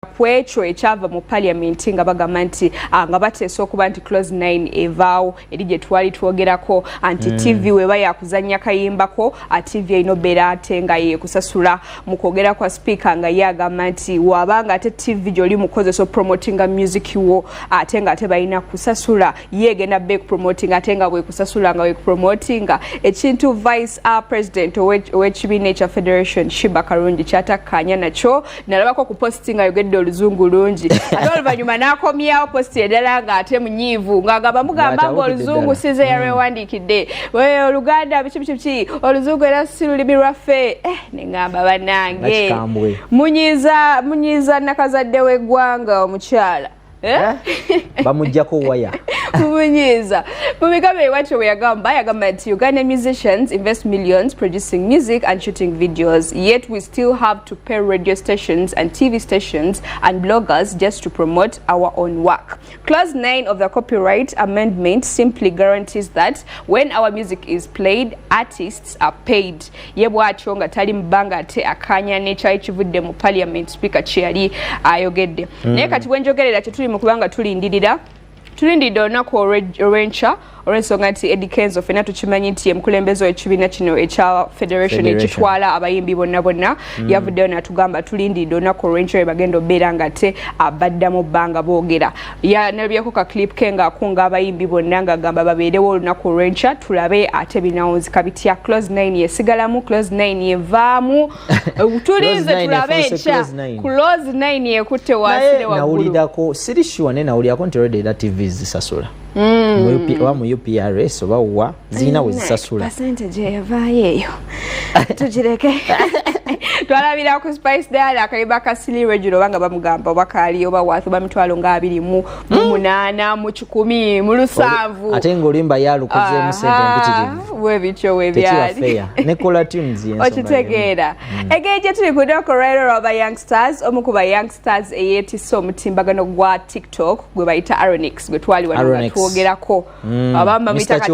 Kwecho ekyava mu parliament nga bagamba nti nga bateesa okuba nti clause 9 evaawo eri gye twali twogerako anti TV weba yakuzannya kayimbako TV ino beera ate nga yekusasula mu kwogera kwa speaker nga ye agamba nti wabanga ate TV gy'oli mukozesa promotinga music wo ate nga ate balina kusasula ye genda back promoting ate nga bwekusasula nga wekupromotinga ekintu vice president ow'ekibiina ekya Federation Shiba Karungi kyatakkanya nakyo nalabako ku postinga yogedde oluzungu lungi ate oluvannyuma n'akomyawo posti eddala ng'ate munyiivu ng'agamba mugamba ng'oluzungu size yarwewandikidde oluganda biki oluzungu era si lulimi lwaffe ne ngamba bannange munyiiza nakazadde w'eggwanga omukyala bamujjako waya Munyiza. Mumigabe iwacho yagamba nti Uganda musicians invest millions producing music and shooting videos, yet we still have to pay radio stations and TV stations and bloggers just to promote our own work. Clause 9 of the Copyright Amendment simply guarantees that when our music is played, artists are paid. Yebwacho nga tali mbanga te akanya nekyali kivudde mu parliament speaker kyali ayogedde. Naye kati bwenjogerera kye tuli mu kubanga tulindirira tulindidde olunaku olw'enkya olw'ensonga nti Eddie Kenzo ffenna tukimanyi nti ye mukulembeze w'ekibiina kino ekya Federation ekitwala abayimbi bonna yavuddeyo n'atugamba tulindidde olunaku olw'enkya lwe bagenda obeera nga te abadda mu bbanga boogera nalabyeko ka clip ke ng'akunga abayimbi bonna ng'agamba babeerewo olunaku olw'enkya tulabe ate binawunzika bitya clause 9 yesigalamu clause 9 yevaamu tulinze tulabe enkya clause 9 yekutte wansi ne waggulu nawulirako siri sure ne nawulirako nti already era TV zisasula mu UPRS oba wa zirina we zisasula percentage yavaayo eyo tugireke twalabira ku Spice Dial akaliba ka Silly Regional banga bamugamba oba kaali oba wathu ba mitwalo nga 2 mu 8 mu 10 mu 7 ate ng'olimba yalukozeemu sente mpitirivu we byali ne Kola Tunes yenso okitegeera egeje tuli ku doko rero aba youngsters omukuba youngsters eyetisa omutimbagano gwa TikTok gwe bayita Aronix gwe twali wano twogerako abamba mitaka